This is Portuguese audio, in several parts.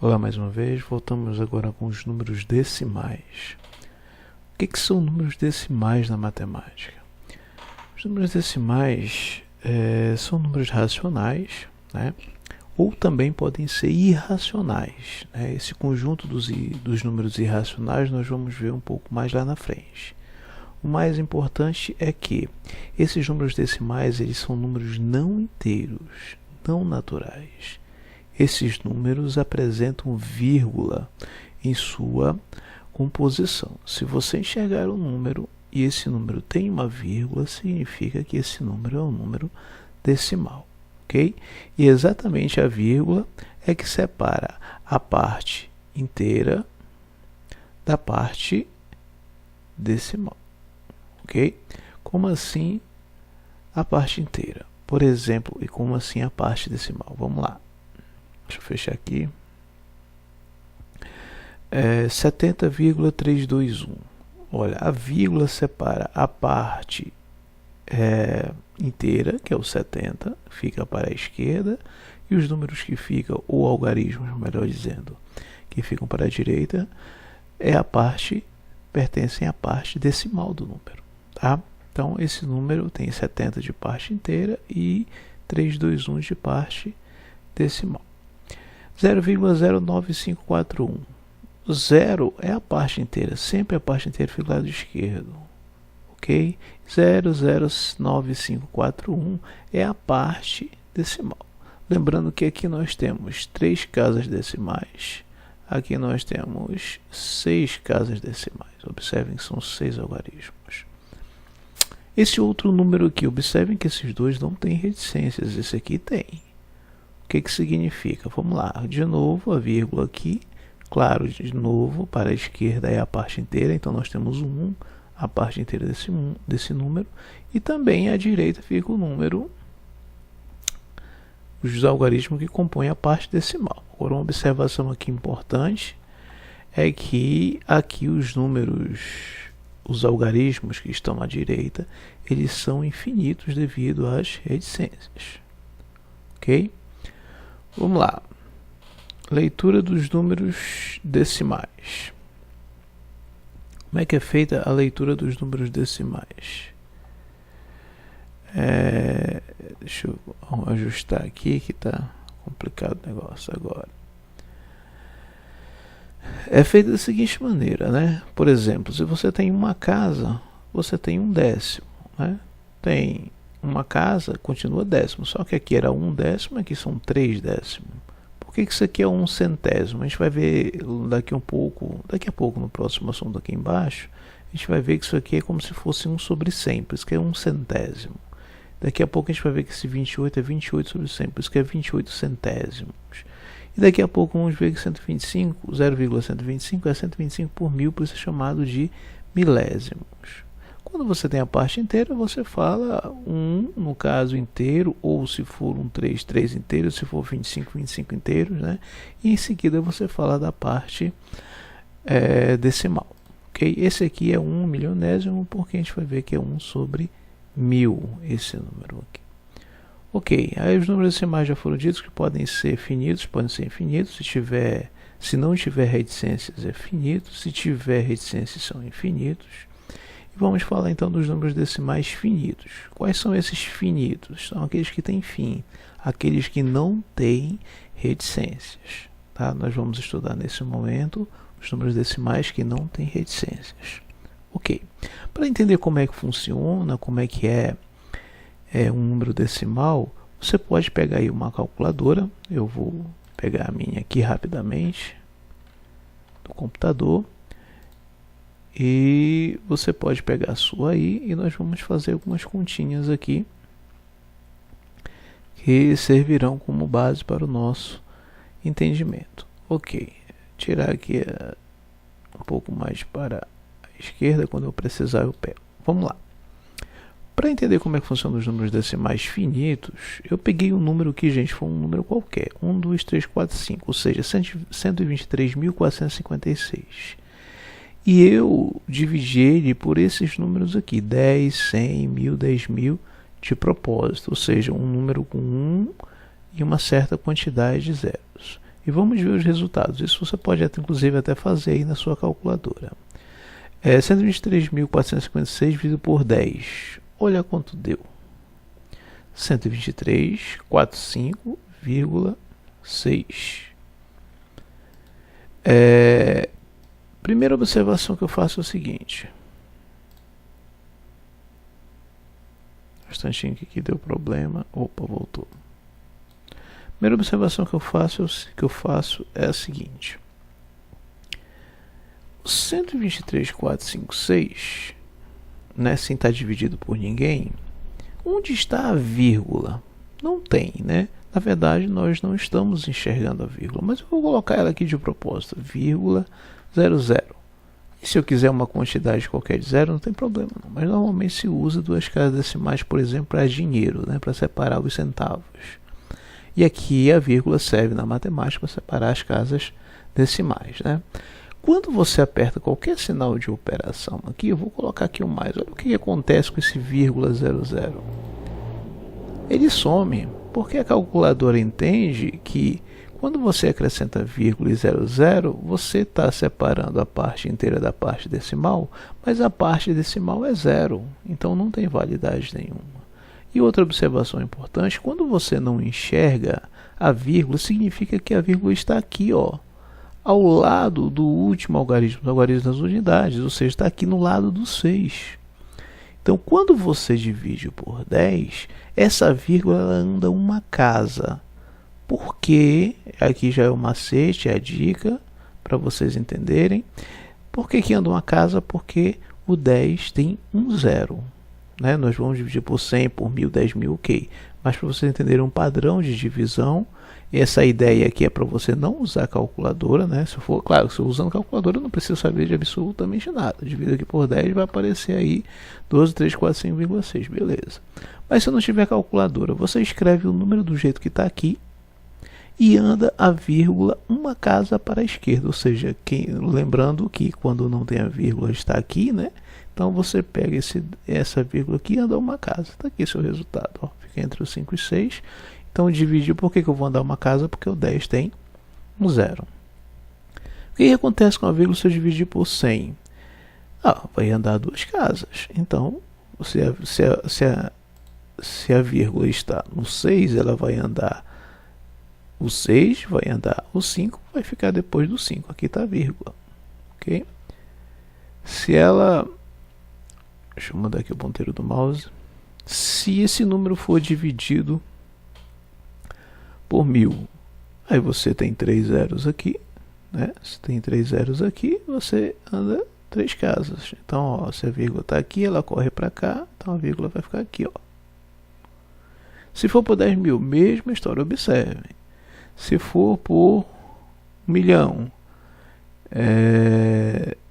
Olá mais uma vez, voltamos agora com os números decimais. O que são números decimais na matemática? Os números decimais são números racionais, né? Ou também podem ser irracionais, né? Esse conjunto dos números irracionais nós vamos ver um pouco mais lá na frente. O mais importante é que esses números decimais eles são números não inteiros, não naturais. Esses números apresentam vírgula em sua composição. Se você enxergar um número e esse número tem uma vírgula, significa que esse número é um número decimal, ok? E exatamente a vírgula é que separa a parte inteira da parte decimal, ok? Como assim a parte inteira? Por exemplo, e como assim a parte decimal? Vamos lá. Deixa eu fechar aqui. 70,321. Olha, a vírgula separa a parte inteira, que é o 70, fica para a esquerda, e os números que ficam, ou algarismos, melhor dizendo, que ficam para a direita, pertencem à parte decimal do número, tá? Então, esse número tem 70 de parte inteira e 321 de parte decimal. 0,09541. 0 é a parte inteira, sempre a parte inteira fica do lado esquerdo, ok? 0,09541 é a parte decimal. Lembrando que aqui nós temos 3 casas decimais, aqui nós temos 6 casas decimais. Observem que são 6 algarismos. Esse outro número aqui, observem que esses dois não têm reticências, esse aqui tem. O que significa? Vamos lá, de novo a vírgula aqui, claro, de novo para a esquerda é a parte inteira, então nós temos 1, a parte inteira desse número, e também à direita fica o número, os algarismos que compõem a parte decimal. Agora uma observação aqui importante é que aqui os números, os algarismos que estão à direita, eles são infinitos devido às reticências, ok? Vamos lá. Leitura dos números decimais. Como é que é feita a leitura dos números decimais? Deixa eu ajustar aqui que está complicado o negócio agora. É feita da seguinte maneira, né? Por exemplo, se você tem uma casa, você tem um décimo, né? Tem uma casa, continua décimo, só que aqui era 1/10, aqui são 3/10. Por que isso aqui é 1/100? A gente vai ver daqui a pouco no próximo assunto aqui embaixo, a gente vai ver que isso aqui é como se fosse 1/100, por isso que é 1/100. Daqui a pouco a gente vai ver que esse 28 é 28/100, por isso que é 28 centésimos. E daqui a pouco vamos ver que 125, 0,125 é 125 por mil, por isso é chamado de milésimos. Quando você tem a parte inteira, você fala 1, no caso inteiro, ou se for um 3, 3 inteiros, se for 25, 25 inteiros, né? E em seguida você fala da parte decimal, ok? Esse aqui é 1 milionésimo, porque a gente vai ver que é 1/1000, esse número aqui. Ok, aí os números decimais já foram ditos que podem ser finitos, podem ser infinitos, se não tiver reticências é finito, se tiver reticências são infinitos. E vamos falar então dos números decimais finitos. Quais são esses finitos? São aqueles que têm fim, aqueles que não têm reticências, tá? Nós vamos estudar nesse momento os números decimais que não têm reticências. Ok, para entender como é que funciona, como é que é um número decimal, você pode pegar aí uma calculadora. Eu vou pegar a minha aqui rapidamente do computador, e você pode pegar a sua aí, e nós vamos fazer algumas continhas aqui que servirão como base para o nosso entendimento. Ok, tirar aqui um pouco mais para a esquerda, quando eu precisar eu pego. Vamos lá. Para entender como é que funcionam os números decimais finitos, eu peguei um número aqui, gente, foi um número qualquer, 1, 2, 3, 4, 5, ou seja, 123.456. E eu dividi ele por esses números aqui, 10, 100, 1000, 10.000, de propósito, ou seja, um número com 1 e uma certa quantidade de zeros. E vamos ver os resultados. Isso você pode inclusive até fazer aí na sua calculadora. 123.456 dividido por 10. Olha quanto deu. 123.45,6. Primeira observação que eu faço é o seguinte. Um instantinho que deu problema. Opa, voltou. Primeira observação que eu faço é a seguinte. 123.456, né, sem estar dividido por ninguém, onde está a vírgula? Não tem, né? Na verdade, nós não estamos enxergando a vírgula, mas eu vou colocar ela aqui de propósito, vírgula 00. E se eu quiser uma quantidade qualquer de zero, não tem problema não. Mas normalmente se usa duas casas decimais, por exemplo, para dinheiro, né, para separar os centavos. E aqui a vírgula serve na matemática para separar as casas decimais, né? Quando você aperta qualquer sinal de operação aqui, eu vou colocar aqui o mais. Olha o que acontece com esse vírgula 00. Ele some, porque a calculadora entende que quando você acrescenta vírgula e 00, você está separando a parte inteira da parte decimal, mas a parte decimal é zero, então não tem validade nenhuma. E outra observação importante, quando você não enxerga a vírgula, significa que a vírgula está aqui, ó, ao lado do último algarismo, do algarismo das unidades, ou seja, está aqui no lado do 6. Então, quando você divide por 10, essa vírgula ela anda uma casa. Por quê? Aqui já é o macete, é a dica, para vocês entenderem. Por que que anda uma casa? Porque o 10 tem um zero. Né? Nós vamos dividir por 100, por 1000, 10.000, ok. Mas para vocês entenderem um padrão de divisão, essa ideia aqui é para você não usar calculadora, né? Se for, claro, se eu usando calculadora eu não preciso saber de absolutamente nada. Divido aqui por 10 vai aparecer aí 12.345,6, beleza. Mas se eu não tiver calculadora, você escreve o número do jeito que está aqui e anda a vírgula uma casa para a esquerda, ou seja, lembrando que quando não tem a vírgula está aqui, né? Então você pega essa vírgula aqui e anda uma casa. Está aqui seu resultado, ó. Fica entre os 5 e 6. Então dividir, por que eu vou andar uma casa? Porque o 10 tem um zero. O que acontece com a vírgula se eu dividir por 100? Vai andar duas casas. Então, se a vírgula está no 6, ela vai andar o 6, vai andar o 5, vai ficar depois do 5. Aqui está a vírgula. Ok? Se ela... Deixa eu mudar aqui o ponteiro do mouse. Se esse número for dividido por 1000, aí você tem 3 zeros aqui, né? Se tem 3 zeros aqui, você anda 3 casas. Então, ó, se a vírgula está aqui, ela corre para cá, então a vírgula vai ficar aqui, ó. Se for por 10.000, mesma história, observem. Se for por 1.000.000,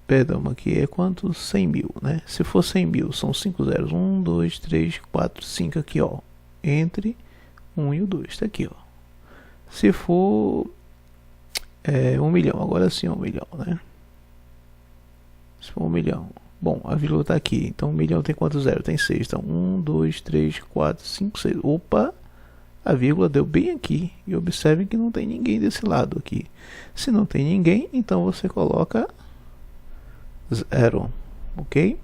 perdão, aqui é quanto? 100.000, né? Se for 100.000, são 5 zeros. 1, 2, 3, 4, 5 aqui, ó. Entre 1 e o 2, tá aqui, ó. Se for 1.000.000, agora sim 1.000.000, né? Se for 1.000.000. Bom, a vírgula está aqui, então 1.000.000 tem quantos zeros? Tem 6. Então 1, 2, 3, 4, 5, 6. Opa! A vírgula deu bem aqui. E observem que não tem ninguém desse lado aqui. Se não tem ninguém, então você coloca 0. Ok?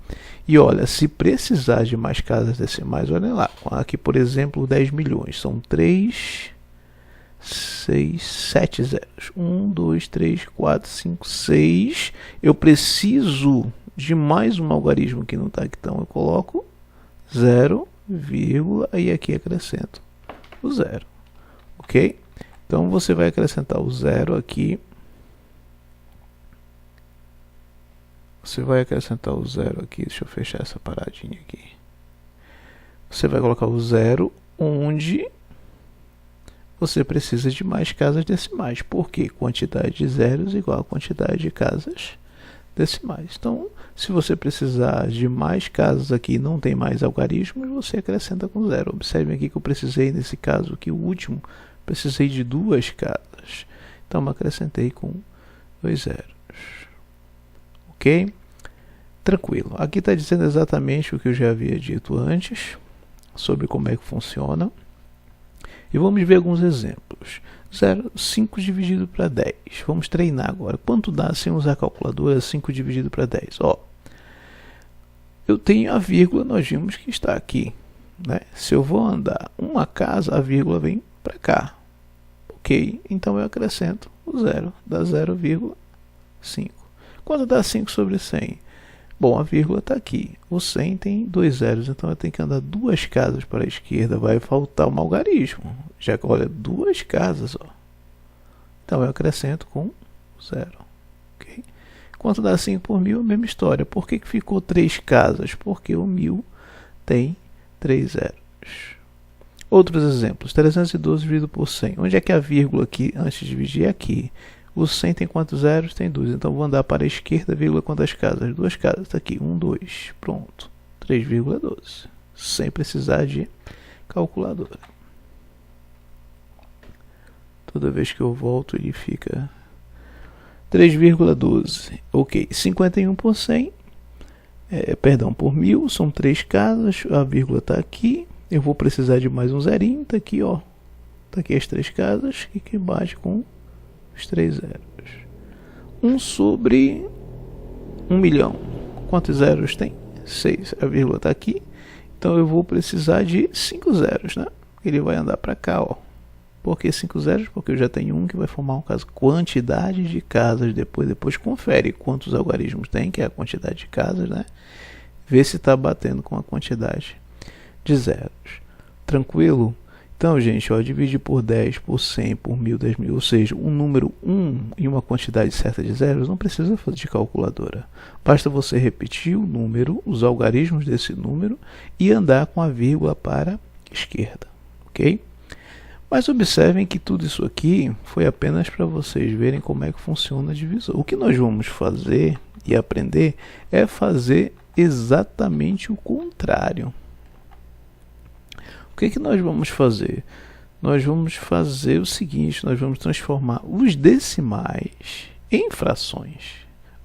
E olha, se precisar de mais casas decimais, olha lá. Aqui, por exemplo, 10 milhões. São 3... 6, 7 zeros. 1, 2, 3, 4, 5, 6. Eu preciso de mais um algarismo que não está aqui. Então eu coloco 0, vírgula, e aqui acrescento o 0. Ok? Então você vai acrescentar o 0 aqui. Você vai acrescentar o 0 aqui. Deixa eu fechar essa paradinha aqui. Você vai colocar o 0 onde você precisa de mais casas decimais, porque quantidade de zeros é igual a quantidade de casas decimais. Então, se você precisar de mais casas aqui e não tem mais algarismos, você acrescenta com 0. Observem aqui que eu precisei, nesse caso aqui, o último, precisei de 2 casas. Então, eu acrescentei com 2 zeros. Ok? Tranquilo. Aqui está dizendo exatamente o que eu já havia dito antes, sobre como é que funciona. E vamos ver alguns exemplos. 5 dividido para 10. Vamos treinar agora. Quanto dá sem usar a calculadora 5 dividido para 10? Ó, eu tenho a vírgula, nós vimos que está aqui, né? Se eu vou andar uma casa, a vírgula vem para cá. Ok, então eu acrescento o 0, dá 0,5. Quanto dá 5 sobre 100? Bom, a vírgula está aqui. O 100 tem 2 zeros, então eu tenho que andar 2 casas para a esquerda. Vai faltar um algarismo. Já que, olha, 2 casas. Ó. Então eu acrescento com 0. Okay? Quanto dá 5 por 1000? A mesma história. Por que ficou 3 casas? Porque o 1000 tem 3 zeros. Outros exemplos. 312 dividido por 100. Onde é que a vírgula aqui, antes de dividir, é aqui. O 100 tem quantos zeros? Tem 2. Então vou andar para a esquerda, vírgula, quantas casas? 2 casas. Está aqui. 1, 2. Pronto. 3,12. Sem precisar de calculadora. Toda vez que eu volto, ele fica 3,12. Ok. 51 por 100. Perdão, por 1000. São 3 casas. A vírgula está aqui. Eu vou precisar de mais um zerinho. Está aqui, ó. Está aqui as 3 casas. E que bate com os 3 zeros. 1 sobre 1 milhão. Quantos zeros tem? 6. A vírgula está aqui. Então eu vou precisar de 5 zeros, né? Ele vai andar para cá, ó. Por que 5 zeros? Porque eu já tenho um que vai formar um caso. Quantidade de casas. Depois confere quantos algarismos tem, que é a quantidade de casas, né? Vê se está batendo com a quantidade de zeros. Tranquilo? Então, gente, ó, dividir por 10, por 100, por 1000, 10.000, ou seja, um número 1 e uma quantidade certa de zeros, não precisa fazer de calculadora. Basta você repetir o número, os algarismos desse número e andar com a vírgula para a esquerda, ok? Mas observem que tudo isso aqui foi apenas para vocês verem como é que funciona a divisão. O que nós vamos fazer e aprender é fazer exatamente o contrário. O que nós vamos fazer? Nós vamos fazer o seguinte, nós vamos transformar os decimais em frações.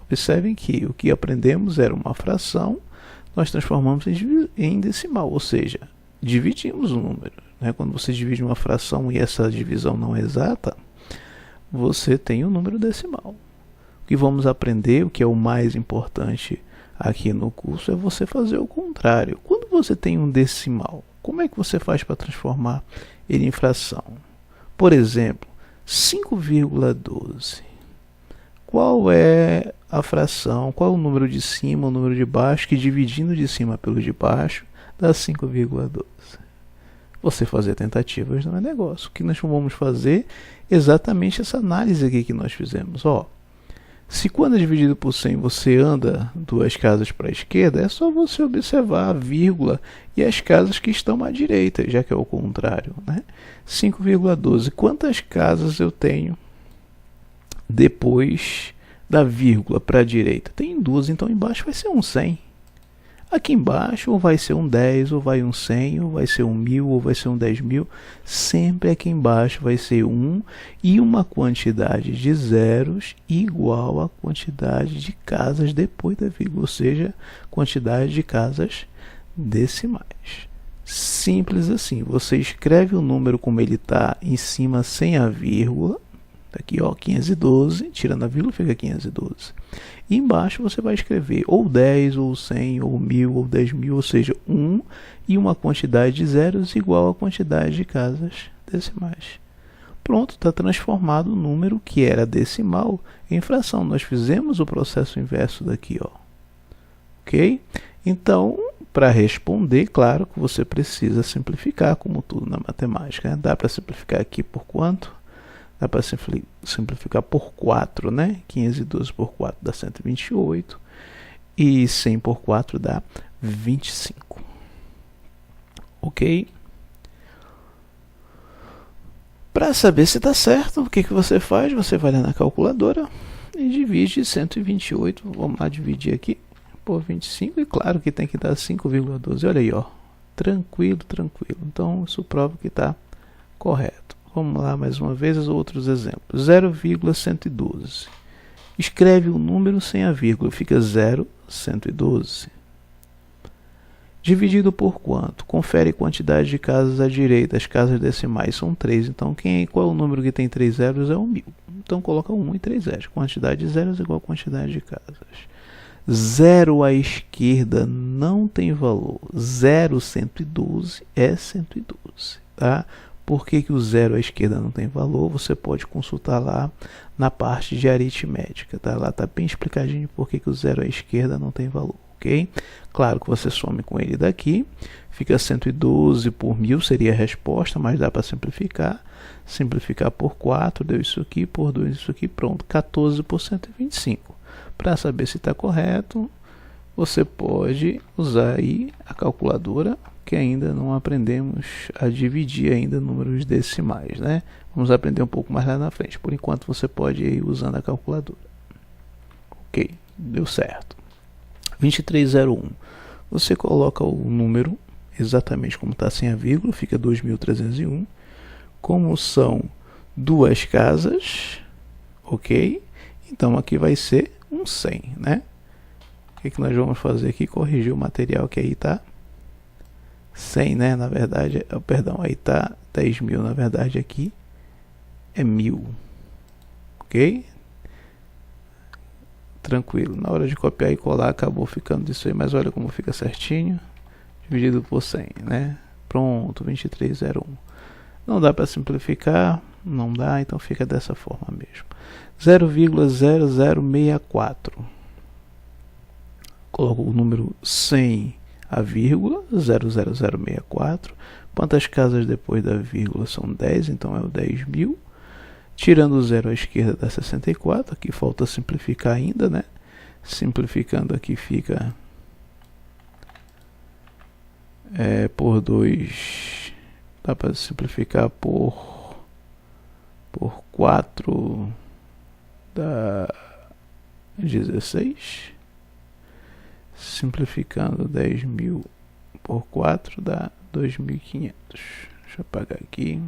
Observem que o que aprendemos era uma fração, nós transformamos em decimal, ou seja, dividimos o número. Né? Quando você divide uma fração e essa divisão não é exata, você tem o número decimal. O que vamos aprender, o que é o mais importante aqui no curso, é você fazer o contrário. Quando você tem um decimal, como é que você faz para transformar ele em fração? Por exemplo, 5,12. Qual é a fração, qual é o número de cima, o número de baixo, que dividindo de cima pelo de baixo dá 5,12? Você fazer tentativas não é negócio. O que nós vamos fazer é exatamente essa análise aqui que nós fizemos. Ó, se quando é dividido por 100 você anda 2 casas para a esquerda, é só você observar a vírgula e as casas que estão à direita, já que é o contrário, né? 5,12. Quantas casas eu tenho depois da vírgula para a direita? Tem 2, então embaixo vai ser um 100. Aqui embaixo ou vai ser um 10, ou vai um 100, ou vai ser um 1000, ou vai ser um 10.000. Sempre aqui embaixo vai ser 1 e uma quantidade de zeros igual à quantidade de casas depois da vírgula, ou seja, quantidade de casas decimais. Simples assim. Você escreve o número como ele está em cima sem a vírgula. Aqui, ó, 512, tirando a vírgula fica 512. E embaixo você vai escrever ou 10, ou 100, ou 1000, ou 10.000, ou seja, 1 e uma quantidade de zeros igual à quantidade de casas decimais. Pronto, está transformado o número que era decimal em fração. Nós fizemos o processo inverso daqui, ó. Ok? Então, para responder, claro que você precisa simplificar, como tudo na matemática, né? Dá para simplificar aqui por quanto? Dá para simplificar por 4, né? 512 por 4 dá 128. E 100 por 4 dá 25. Ok? Para saber se está certo, o que você faz? Você vai lá na calculadora e divide 128. Vamos lá dividir aqui por 25. E claro que tem que dar 5,12. Olha aí, ó. Tranquilo, tranquilo. Então, isso prova que está correto. Vamos lá mais uma vez os outros exemplos. 0,112. Escreve o número sem a vírgula, fica 0,112. Dividido por quanto? Confere quantidade de casas à direita. As casas decimais são 3. Então, qual é o número que tem 3 zeros? É o 1000. Então, coloca 1 e 3 zeros. Quantidade de zeros igual a quantidade de casas. 0 à esquerda não tem valor. 0, 112 é 112. Tá? Por que o 0 à esquerda não tem valor? Você pode consultar lá na parte de aritmética. Tá? Lá está bem explicadinho por que o 0 à esquerda não tem valor. Okay? Claro que você some com ele daqui. Fica 112 por 1000 seria a resposta, mas dá para simplificar. Simplificar por 4, deu isso aqui, por 2 isso aqui, pronto. 14 por 125. Para saber se está correto, você pode usar aí a calculadora, que ainda não aprendemos a dividir ainda números decimais, né? Vamos aprender um pouco mais lá na frente. Por enquanto você pode ir usando a calculadora. Ok, deu certo. 2301. Você coloca o número exatamente como está sem a vírgula, fica 2301. Como são duas casas, ok? Então aqui vai ser um 100, né? O que nós vamos fazer aqui? Corrigir o material que aí está 100, né? Na verdade, perdão, aí está 10.000, na verdade aqui é 1000, ok? Tranquilo, na hora de copiar e colar acabou ficando isso aí, mas olha como fica certinho, dividido por 100, né? Pronto, 2301. Não dá para simplificar, não dá, então fica dessa forma mesmo. 0,0064. Coloco o número 100, a vírgula, 00064. Quantas casas depois da vírgula são 10, então é o 10.000. Tirando o 0 à esquerda dá 64, aqui falta simplificar ainda, né? Simplificando aqui fica por 2, dá para simplificar por 4 dá 16. Simplificando 10.000 por 4 dá 2.500. Deixa eu apagar aqui.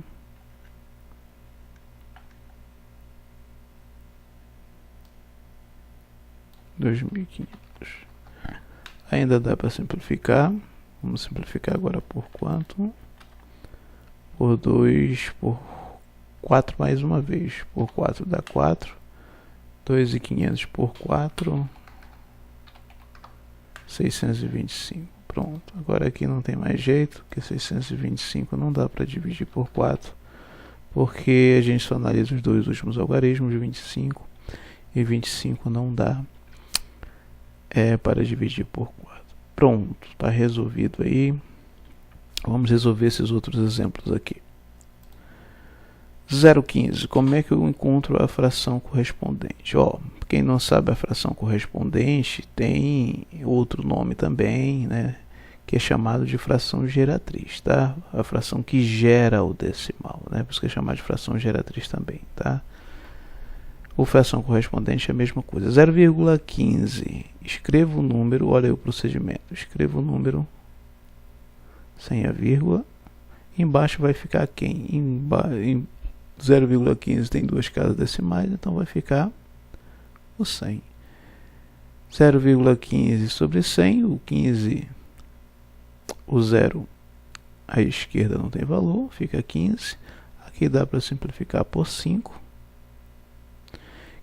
Ainda dá para simplificar. Vamos simplificar agora por quanto? Por 2, por 4 mais uma vez. Por 4 dá 4. 2.500 por 4. 625. Pronto. Agora aqui não tem mais jeito, porque 625 não dá para dividir por 4. Porque a gente só analisa os dois últimos algarismos, 25 e 25 não dá para dividir por 4. Pronto, está resolvido aí. Vamos resolver esses outros exemplos aqui. 0,15. Como é que eu encontro a fração correspondente? Quem não sabe, a fração correspondente tem outro nome também, né? Que é chamado de fração geratriz, tá? A fração que gera o decimal, né? Por isso que é chamado de fração geratriz também, tá? Ou fração correspondente é a mesma coisa. 0,15. Escreva o número, olha aí o procedimento. Escreva o número sem a vírgula. Embaixo vai ficar quem? Em 0,15 tem duas casas decimais, então vai ficar o 100. 0,15 sobre 100, o 15, o 0 à esquerda não tem valor, fica 15. Aqui dá para simplificar por 5.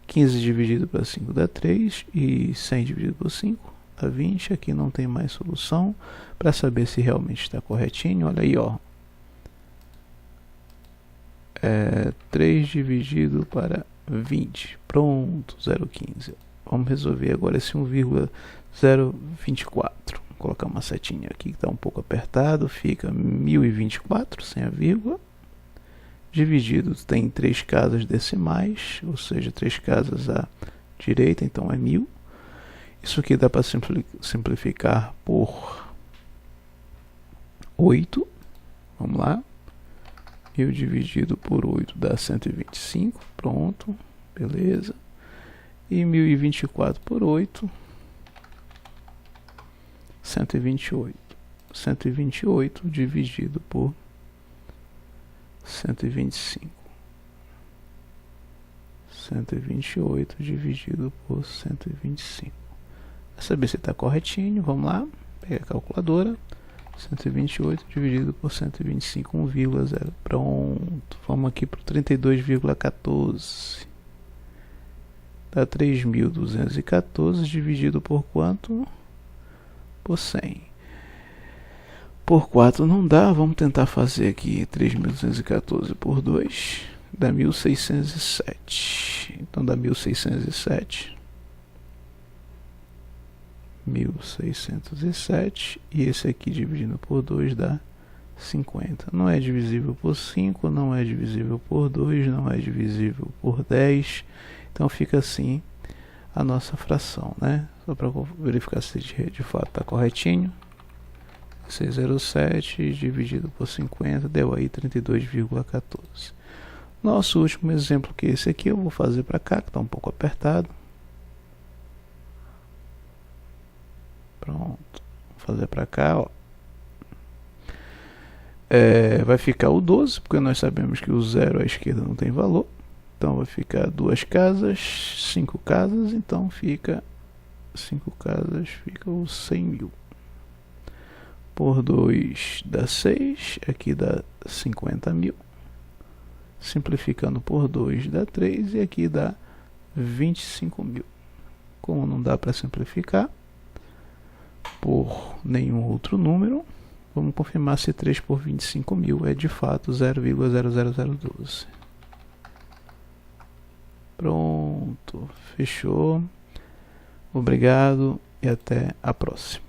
15 dividido por 5 dá 3, e 100 dividido por 5 dá 20. Aqui não tem mais solução. Para saber se realmente está corretinho, olha aí, 3 dividido para 20. Pronto, 0,15. Vamos resolver agora esse 1,024. Vou colocar uma setinha aqui que está um pouco apertado. Fica 1024 sem a vírgula. Dividido, tem 3 casas decimais, ou seja, 3 casas à direita, então é 1000. Isso aqui dá para simplificar por 8. Vamos lá. 1000 dividido por 8 dá 125. Pronto, beleza. E 1024 por 8, 128. 128 dividido por 125. 128 dividido por 125. Para saber se está corretinho, vamos lá. Pega a calculadora. 128 dividido por 125, 1,0. Pronto. Vamos aqui para o 32,14. Dá 3.214 dividido por quanto? Por 100. Por 4 não dá. Vamos tentar fazer aqui 3.214 por 2. Dá 1.607. Então dá 1.607. 1.607. E esse aqui dividindo por 2 dá 50. Não é divisível por 5, não é divisível por 2, não é divisível por 10. Então fica assim a nossa fração, né? Só para verificar se de fato está corretinho. 607 dividido por 50 deu aí 32,14. Nosso último exemplo, que é esse aqui, eu vou fazer para cá, que está um pouco apertado. Pronto. Vou fazer para cá, ó. Vai ficar o 12, porque nós sabemos que o 0 à esquerda não tem valor. Então vai ficar 2 casas, 5 casas, então fica 5 casas, fica os 100.000. Por 2 dá 6, aqui dá 50.000. Simplificando por 2 dá 3 e aqui dá 25.000. Como não dá para simplificar por nenhum outro número, vamos confirmar se 3 por 25.000 é de fato 0,00012. Pronto, fechou. Obrigado e até a próxima.